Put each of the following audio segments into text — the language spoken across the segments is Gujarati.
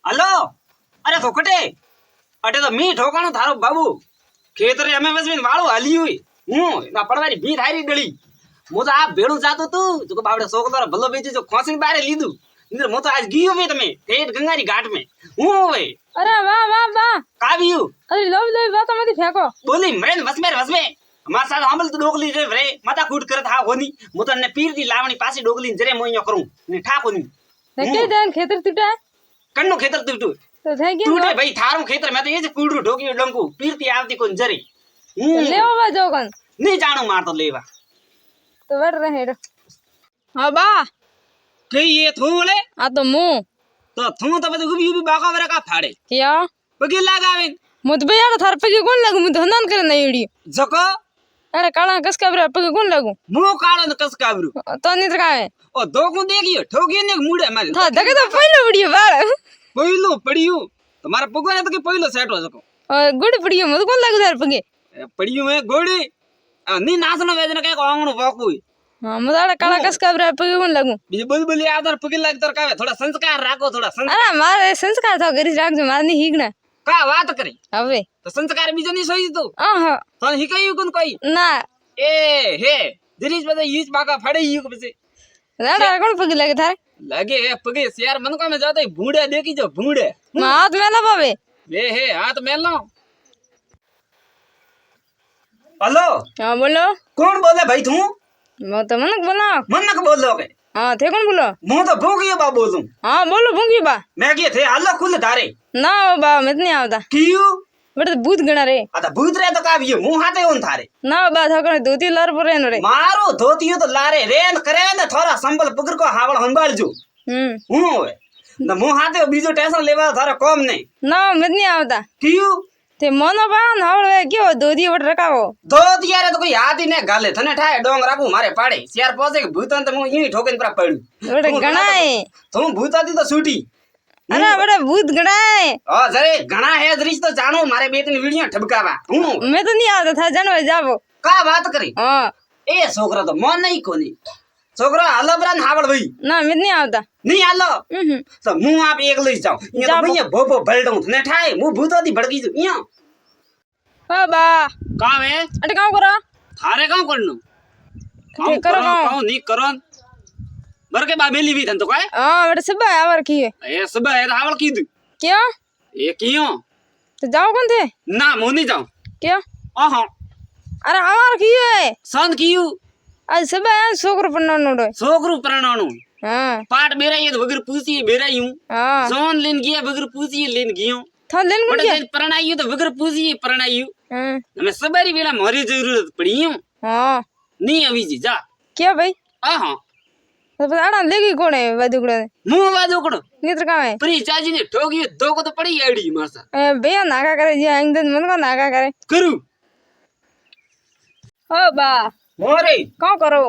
હલો અરે ધોકટે અટે તો મી ઠોકાણો થારો બાબુ ખેતરે અમે વસવીને વાળું હાલી હોય હું ના પડવાની ભી થારી ગળી હું તો આ ભેળું જાતો તું જો બાવડે સોકો તારો ભલો બેચી જો ખોસીને બારે લીધું નિંદર હું તો આજ ગયો મે તમે ઠેઠ ગંગારી ઘાટ મે હું હોય અરે વાહ વાહ વાહ કાવ્યું અરે લોભ વાતો મથી ફેંકો બોલી મરેન વસમે માર સાથ હાંભળ તો ડોગલી રે રે માતા કૂટ કરત હા હોની હું તો ને પીર દી લાવણી પાછી ડોગલી જરે મોઈયો કરું ને ઠાકોની ને કે દેન ખેતર તૂટા કન્નું ખેતર તૂટ્યું તો થઈ ગયું તૂટે ભાઈ થારું ખેતર મે તો એ જ કૂડરું ઢોકી ડંકુ પીરતી આવતી કોણ જરી લેવા જો કન નહીં જાણું મારતો લેવા તો વડ રહે રે હા બા કઈ એ થોલે આ તો મુ તો થું તો બધું ઉભી બાકા વરે કા ફાડે ક્યા બગી લાગાવે મુત બે યાર થાર પગે કોણ લાગુ મુત હંદાન કરે નઈ ઉડી જકો અરે કાળા કસકા bre પગે કોણ લાગુ મુ કાળો ને કસકાબરું તો નીત્ર કાવે ઓ ધોકું દેખ્યો ઠોકી ને મુડે મારી થા દકે તો પહેલો ઉડી વાળ પહેલું પડ્યું તમારા પગવાને તો કે પહેલો સેટો જકો ગુડ પડ્યો મુત કોણ લાગુ થાર પગે પડ્યું મે ગોડી ની નાસનો વેદને કઈ આંગણું પાકું હા મુદાડે કાળા કસકા bre પગે કોણ લાગુ બીજું બલબલી આદર પગે લાગ તર કાવે થોડા સંસ્કાર રાખો થોડા સંસ્કાર અરે મારે સંસ્કાર તો કરી રાખજો માર ની હીગના કા વાત કરી હવે તો સંસ્કાર બીજો ની સોઈ તું આહા તો હિકાયું કોણ કોઈ ના એ હે દિરીશ બધા ઈચ બાકા ફાડે ઈ પછી રાડા કોણ પગે લાગે થારે લાગે હે પગે શેર મન કો મે જાતો ભૂંડે દેખી જો ભૂંડે હાથ મેલા બાવે બે હે હાથ મેલનો હલો હા બોલો કોણ બોલે ભાઈ તું મો તો મનક બોલાવ મનક બોલો કે હા તે કોણ બોલો હું તો ભૂંગી બા બોલું હા બોલો ભૂંગી બા મેં કે થે હાલો ખુલ ધારે ના બા મેં નહીં આવતા કીયું બટ ભૂત ગણા રે આ તો ભૂત રે તો કાવ્યું હું હાથે ઓન થારે ના બા થકણે ધોતી લર પર એનો રે મારો ધોતિયો તો લારે રેન કરે ને થોડા સંભલ પકર કો હાવળ સંભાળજો હું હોય ને હું હાથે બીજો ટેન્શન લેવા થારે કોમ નહીં ના મેં નહીં આવતા કીયું તે મોનો બા નવળે ગયો ધોતી વટ રકાવો ધોતિયારે તો કોઈ હાથી ને ગાલે થને ઠાય ડોંગ રાખું મારે પાડે શેર પહોંચે કે ભૂતન તો હું ઈ ઠોકીને પર પડ્યું વટ ગણાય તો હું ભૂતાથી તો છૂટી અરે વટ ભૂત ગણાય હા જરે ઘણા હે દરીશ તો જાણો મારે બે ત્રણ વીડિયો ઠબકાવા હું મેં તો નહીં આવતા થા જાણવા જાવો કા વાત કરી હા એ છોકરો તો મન નહીં કોની છોકરો હાલો બ્રાન હાવળ ભાઈ ના મેં નહીં આવતા નહીં હાલો તો હું આપ એક લઈ જાઉં અહીંયા તો ભૈયા ભોભો ભલડું થને ઠાય હું ભૂતાથી ભડકી જઉં અહીંયા હા બા કામ હે અટે કામ કરો થારે કામ કરનું તે કરો કામ નહીં કરો બર કે બા મેલી વી થન તો કાય હા વટ સબા આवर કીએ એ સબા હે હાવળ કીધું ક્યાં એ કિયો તો જાઓ કોણ થે ના હું નહીં જાઉં ક્યાં આહા અરે આवर કીએ સંત કિયું આજ સબા છોકરો પણ નો છોકરું પરણાણું હા પાટ બેરાઈએ તો વગર પૂછીએ બેરાયું હા સોન લઈને ગયા વગર પૂછીએ લઈને ગયો થા લેન કોણ બડે પરણાયું તો વગર પૂછીએ પરણાયું અમે સબારી વેલા મારી જરૂરત પડી હા નહીં આવી જી જા ક્યાં ભાઈ આહા તો પછી આડા લેગી કોણે વાદુકડે હું વાદો કડો નીત્ર કામે પરી ચાજી ને ઠોકી ધોકો તો પડી આડી મારસા બે નાકા કરે જે અંગદન મન કો નાકા કરે કરું ઓ બા મોરે કો કરો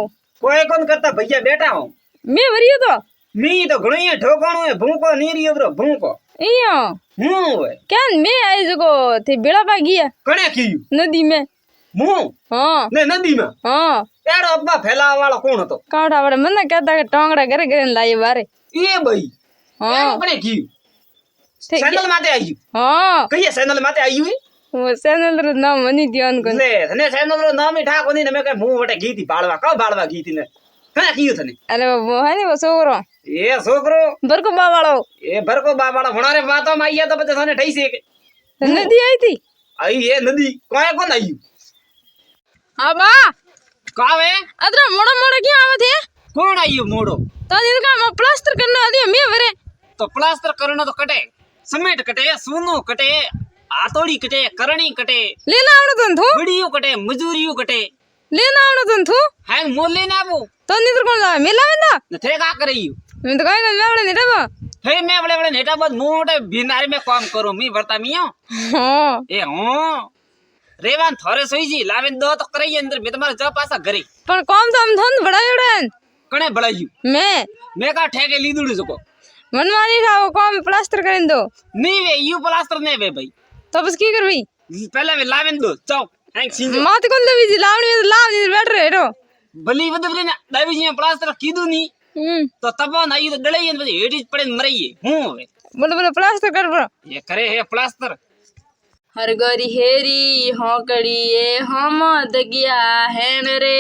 કોઈ કોણ કરતા ભૈયા બેઠા હો મે વરિયો તો મી તો ઘણી ઠોકાણો હે ભૂકો નીરિયો બ્રો ભૂકો ઈયો હું હોય કેન મે આઈ જકો તે બેડા પા ગયા કણે કીયું નદી મે હું હા ને નદીમાં હા એડો અબ્બા ફેલાવા વાળો કોણ હતો કાઢા વડે મને કહેતા કે ટોંગડા ઘરે ઘરે લાવી બારે એ બઈ હા એનું કણે કીયું સેન્ડલ માટે આવ્યું હા કઈએ સેન્ડલ માટે આવ્યું ઓ સેનલ ર નામ મની ધ્યાન કોન લે તને સેન્ડલ રો નામ ઠા કોની ને મે કે હું વટે ગીતી બાળવા કા બાળવા ગીતી ને કણે કીયું તને અરે વો હે ને વો છોકરો એ છોકરો બરકો બા વાળો એ ભરકો બાબાળો ભણારે વાતો માં આયા તો પછી તને ઠઈ છે કે નદી આવી હતી આઈ એ નદી કોઈ કોણ આવ્યું હા બા કાવે અદરા મોડા મોડા ક્યાં આવે છે કોણ આવ્યું મોડો તો દીર કા માં પ્લાસ્ટર કરનો આદી મે વરે તો પ્લાસ્ટર કરનો તો કટે સિમેન્ટ કટે સોનો કટે આતોડી કટે કરણી કટે લેના આવડો તન થો બડીયું કટે મજૂરીયું કટે લેના આવડો તન થો હાંગ મોલ લઈને આવું તો નીર કોણ લાવે મે લાવે ના ને થે કા કર્યું મે તો કઈ કઈ આવડે ને રે હે મે વળે નેટા બદ મોટે બિનારી મે કામ કરું મી વર્તા મિયો હા એ હું રેવાન થોરે સોઈજી લાવે દો તો કરઈ અંદર મે તમારે જ પાસા ઘરે પણ કોમ તો આમ ધન બડાયડે કણે ભળાયું મે કા ઠેકે લીધું જકો મનમાની થાવ કોમ પ્લાસ્ટર કરીને દો ની વે યુ પ્લાસ્ટર ને વે ભાઈ તો બસ કી કરવી પહેલા વે લાવે દો ચાવ હાંગ સિંજો માત કોણ લેવી જી લાવણી લાવ ની બેઠ રે હેરો ભલી વધ ભલી ના દાવીજી પ્લાસ્ટર કીધું ની તો તપો નાઈ તો ડળીએ ને પછી હેઠી જ પડે ને મરીએ હું હવે બોલો બોલો પ્લાસ્ટર કર બરો એ કરે હે પ્લાસ્ટર હરગરી હેરી હોકડી એ હમ દગિયા હેણ રે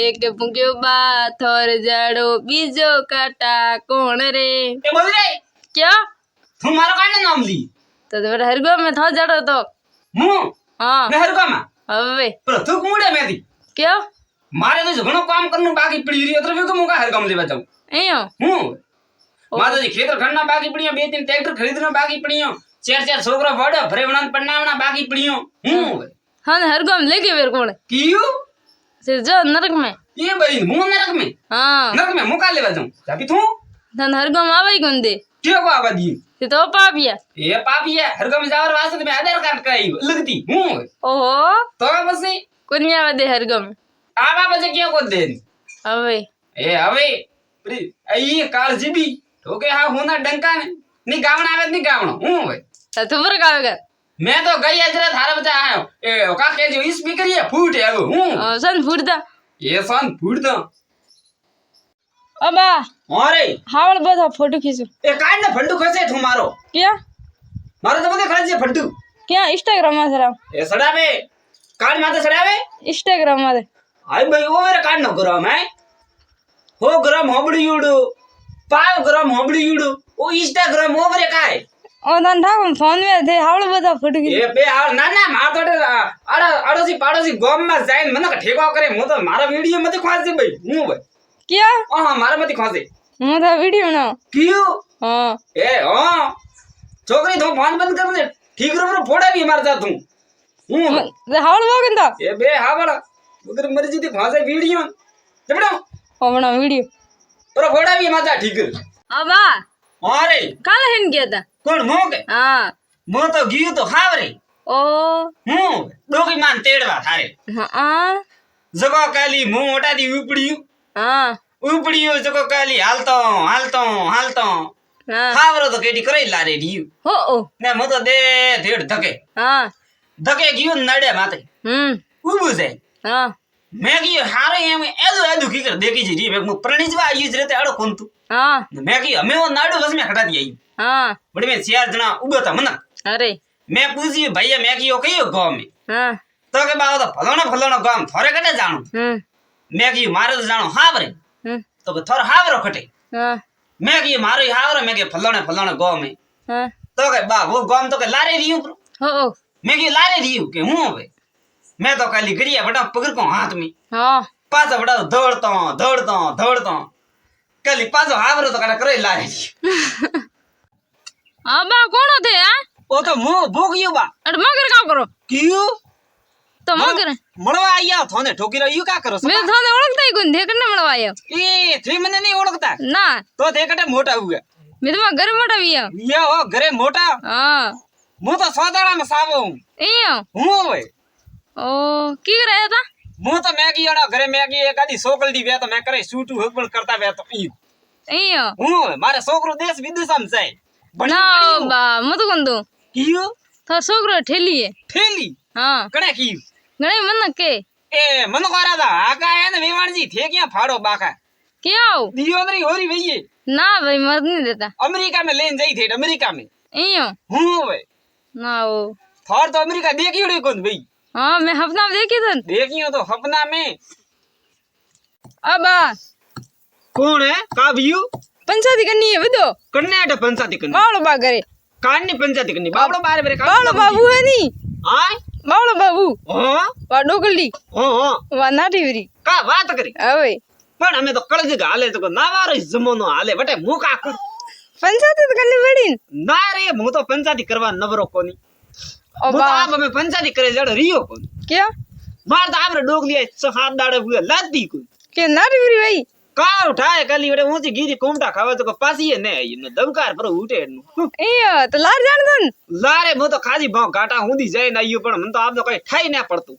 એક ભૂંગ્યો બા થોર જાડો બીજો કાટા કોણ રે એ બોલ રે ક્યાં તું મારો કાંઈ નામ લી તો બરા હરગો में थो जाड़ो तो હું हाँ મહેરગામાં હવે પણ તું કુડે મેથી ક્યાં મારે તો ઘણું કામ કરનું બાકી પડી રહ્યું એટલે મેં કહું હરગામ લેવા જાઉં અહીંયા હું માતાજી ખેતર ખંડના બાકી પડ્યો બે ત્રણ ટ્રેક્ટર ખરીદના બાકી પડ્યો ચાર છોકરા વડ ભરેવણા પન્નાવણા બાકી પડ્યો હું हाँ हरगो में लेके वेर कौन કીયું से जो नरक में એ ભાઈ હું हाँ નરક મેં મુકા લેવા જાઉં જાપી તું धन हरगो में आवे कौन दे કે કો આવા દી से तो पापिया એ પાપિયા હરગામ જાવર વાસ્તે મેં આધાર કાર્ડ કરાવી લગતી હું ओहो તો પછી कोनी आवे दे हरगो में આવા પછી કે કો દે હવે એ હવે અહીં કાળ જીબી તો કે હા હું ના ડંકા ને ની ગાવણ આવે ની ગાવણ હું હવે तो तुबर का आवेगा मैं तो गई अजरा थारा बचा आयो ए का के जो स्पीकर ये फूट है वो हूं सन फूटदा ये सन फूट दो अबा अरे हावड़ बधा फोटो खींचो ए काट ने फंडू खसे थू मारो क्या मारो तो बदे खसे फंडू क्या इंस्टाग्राम में सरा ए सड़ावे काट माते सड़ावे इंस्टाग्राम में आई भाई ओ मेरे काट न करो मैं हो ग्राम होबड़ी युडू 5 ग्राम होबड़ी युडू ओ इंस्टाग्राम ओवरे काय ओ धन ठाकुर फोन में थे हावड़ बधा फोटो खींचो ए बे आ ना ना मार तोड़े आड़ा आड़ोसी पाड़ोसी गाम में जाइन मने का ठेका करे मु तो मारा वीडियो मते खासे भाई हूं भाई क्या हां मारा मते खासे मैं तो वीडियो बनाओ क्यों हाँ ए हां छोकरी तो फोन बंद कर दे ठीक रो फोड़ा भी मार जा तू हूं हावड़ बोगन था ए बे हा बड़ा उधर मर्जी थी खासे वीडियो जबड़ा ओ बना वीडियो पर फोड़ा भी मार जा ठीक अबा अरे काला हिन गया था कौन मोके हाँ मो तो गयो तो खावरे ओ हूं डोकी मान तेड़वा थारे हाँ जगो काली मुंह मोटा दी उपड़ियो हाँ उपड़ियो जगो काली हालतो हालतो हालतो हाँ खावरो तो केटी करे लारे दियो हो ओ ने मो तो दे धेड़ धके हाँ धके गयो नडे माते उबू जाए हाँ मैं गयो हारे एम एदु एदु की कर देखी जी मैं प्रणीजवा आयुज रहते आड़ो कोन तू हाँ मैं की हमें वो नाडू बस में खड़ा दिया हाँ बड़े में 4 जना उबो था मना अरे मैं पूछी भैया मैं की कयो गांव में हाँ तो के बाबा तो फलाणो गांव थोड़े कटे जानो मैं की मारे तो जानो हावरे तो के थोड़ा हावरो कटे हाँ मैं की मारो हावरो मैं के फलाणो गांव में हाँ तो के बा वो गांव तो के लारे रियो हो मैं की लारे रियो के हूं હવે मैं तो खाली गरिया बड़ा पकड़ को हाथ में हाँ पाछो बड़ा दौड़तो कली पाछो हावरो तो कने करे लारे अबा कौन थे हाँ ओ तो मो भोगियो बा अरे मगर काम करो क्यों तो मगर મળવા આયા થોને ઠોકી રહ્યું કા કરો मैं थोड़े ओळखता ही कोण देखने મળવાયો એ થી મને નહીં ઓળખતા ना તો તે કટે મોટા હુયા मैं तो घर मोटा भी है યો હો ઘરે મોટા हाँ હું તો સોદાડા માં સાવો इयो હું હોય ओ की कराया था હું તો મેગી ઓડા ઘરે મેગી એકાદી સોકલડી વે તો મે કરે શૂટુ હગબણ કરતા વે તો ઈ इयो હું હોય મારે છોકરો દેશ વિદેશમાં જાય ना बा मत कोण दो કીયો तो छोकरो ठेली है થેલી हाँ કણે કીયું गणे मन के એ મન કોરા દા આકા હે ને વેવાણજી થે ક્યાં ફાડો બાકા क्या हो દિયોદરી હોરી વઈએ ना भाई मत नहीं देता અમેરિકા में લેન જઈ થે અમેરિકા में इयो હું હોય ना वो થોર તો અમેરિકા દેખ્યું કોણ ભાઈ हाँ मैं हफ्ता में देखी था देखियो तो सपना में अबा कौन है काव्यू पंचायती करनी है बदो कर्नाटक पंचायती करनी बावड़ो बा करे कान्नी पंचायती करनी बाबड़ो बारे बारे बावड़ो बाबू है नी हां बावड़ो बाबू हां वा डोकली हां वा नाटीवरी का बात करी अवे पण हमें तो कळज हाले तो नावारो जमानो हाले बटे मुका कर पंचायती तो करनी पड़ी ना रे मु तो पंचायती करवा नवरो कोनी ओ मु बा तो आप हमें पंचायती करे जड़ रियो कोनी क्या मार तो आपरे डोग लिया हाथ दाड़े हुए लादी को के नाटीवरी भाई का उठाए कली बटे ऊंची गिरी कोमटा खावे तो पासी है ने इन दमकार पर उठे इयो तो लार जान दन लारे मु तो खाजी भाव घाटा हुंदी जाय ना यो पण मन तो आप तो कई ठाई ना पड़तू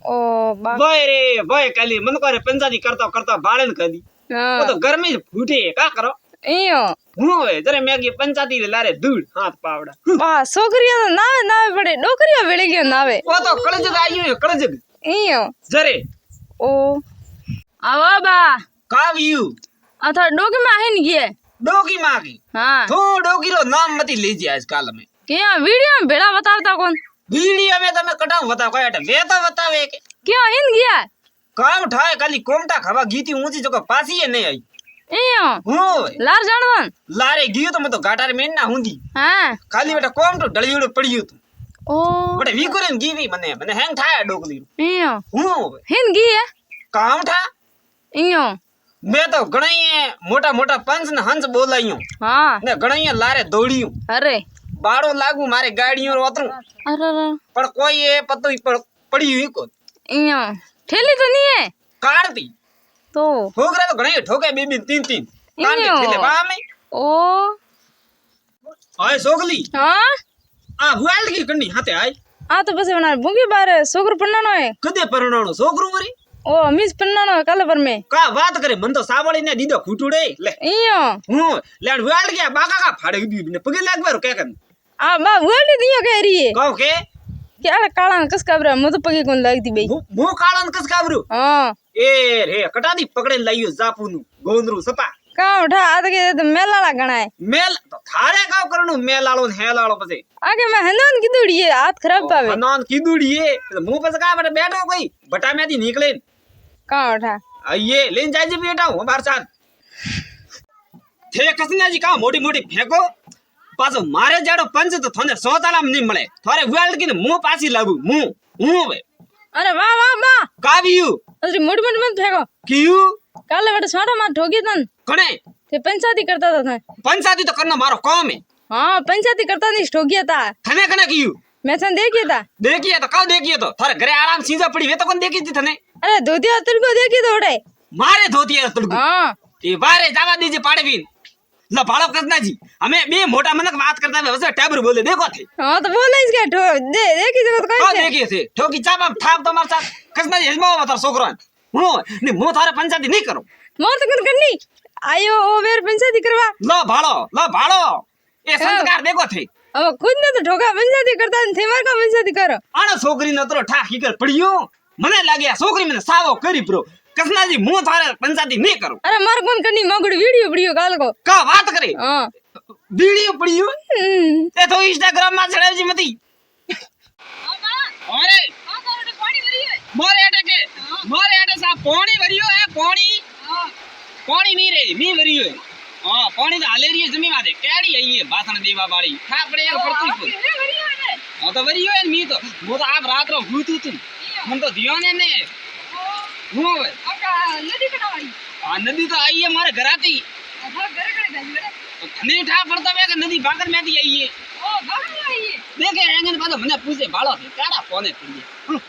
ओ बा भाई रे भाई कली मन करे पंचायती करता बाळन कली वो तो घर में फूटे का करो इयो હું હવે જરે મેગી પંચાયતી લારે ધૂળ હાથ પાવડા बा सोकरिया तो नावे पड़े डोकरिया वेले गयो नावे ઓ તો કળજગ આયો કળજગ इयो જરે ओ आवा बा કાવ્યુ अथा डोके में आहिन गए डोकी मागी हाँ तो डोकी रो नाम मती लीजिए आजकल में क्या वीडियो में भेड़ा बतावता कौन वीडियो में તમે કટાવ બતાવ કયા વે તો બતાવે કે क्यों हिन गया કામ ઠાય ખાલી કોમટા ખાવા ગીતી ઊંચી જો પાસી એ નહીં આવી इयो હું लार जानवन લારે ગયો તો મે તો ગાટાર મેન ના હુંદી हाँ ખાલી બેટા કોમટો ડળીડો પડ્યું તું ओ બેટા વીકુરે ગીવી મને હેંગ ઠાય ડોકલી इयो હું हिन गया કામ ઠા इयो મેં તો ઘણાઈ મોટા મોટા પંચ ને હંસ બોલાયું हाँ ને ઘણાઈ લારે દોડ્યું अरे બાળો લાગુ મારે ગાડીઓ રોતરું अरे પણ કોઈ એ પતો પડ્યું ઈકો इयो ठेली तो नहीं है કાઢતી तो ठोकरा तो घणे ठोके बे बे तीन तीन कान के इयो। ठेले बा में ओ आए सोगली हाँ आ वाइल्ड की कन्नी हाथे आए आ तो बस बना भूखी बार सोकर पन्नानो है कदे परणाणो सोकरू वरी ओ अमीज पन्नानो है कल पर में का बात करे मन तो सावળી ने दीदो खूटुडे ले इयो हूं लेन वाइल्ड के बाका का फाड़े दी ने पगे लाग बार के कन आ बा वर्ल्ड दियो कह रही है कहो के क्या काला कस काबरा मुझे पगे कौन लगती भाई मु काळन कस काबरू हाँ ए रे कटादी पकड़े लाइयो जापूनु गोंदरू सपा का उठा आ तो मेला गणा है मेल तो थारे का करनु मेलाळो ने हेलाळो पसे आगे मैं हनन की दूड़ी है हाथ खराब पावे नॉन की दूड़िए मुंह पे का बैठे बैठो कोई बटा में दी निकले का उठा आइए लेन जाइए बेटा हमारे साथ थे कसना जी का मोटी मोटी फेंको पाछो मारे जाड़ो पंच तो थोने सोताला में नहीं मिले थोरे वेल्ड की मुंह पासी लागू मुंह बे अरे वाह वाह वाह काबियू अरे मोटी मोटी मत फेंको कियू काले बेटा छोटा मार ठोकी तन कने ते पंचायती करता था पंचायती तो करना मारो काम है हाँ पंचायती करता नहीं ठोकिया था थने कने कियू मैं सन देखिए था देखिए तो कब देखिए तो थोरे घरे आराम सीधा पड़ी वे तो कौन देखी थी थने अरे धोतिया तुड़को देखी तो उड़े मारे धोती है तुड़को हाँ ये बारे जावा दीजिए पाड़े भी ला भाड़ो कसना जी हमें बे मोटा मनक बात करता है वैसे टैबर बोले देखो थे हाँ तो बोला इसका देखी जगह तो हाँ कैसे देखिए थे ठोकी चापा थाप तो हमारे साथ कसना जी हजमा बता सोकरान हूं नहीं मुंह थारे पंचायती नहीं करो मोर तो कर करनी आयो ओ वेर पंचायती करवा ला भाड़ो ये संस्कार देखो थे अब खुद ने तो ठोका पंचायती करता थे मार का पंचायती करो आना सोकरी न तो ठाकी कर पड़ियो मने लागे सोकरी मैंने सावो करी प्रो कसना जी मुंह थारे पंचायती नहीं करो अरे मार कौन करनी मगड़ वीडियो वीडियो काल को का बात करे हाँ वीडियो पड़ियो ए तो इंस्टाग्राम में चढ़ाव जी मती अरे मोरे अटे सा पानी भरियो है पानी नहीं रे मी भरियो है हां पानी तो हाले रही है जमी माथे केड़ी आई है भाषण देवा वाली खा पड़े एक पड़ती को हां तो भरियो है मी तो वो तो आप रात रो भूतू तुम मन तो दियो ने हूं भाई नदी कटावाई हां नदी तो आई है मारे घर आती घर कड़े गई बेटा नहीं ठा पड़ता है कि नदी बागर में दी आई है ओ बाहर में आई है देखे आंगन बाद मने पूछे बालो थे काड़ा कोने पड़ी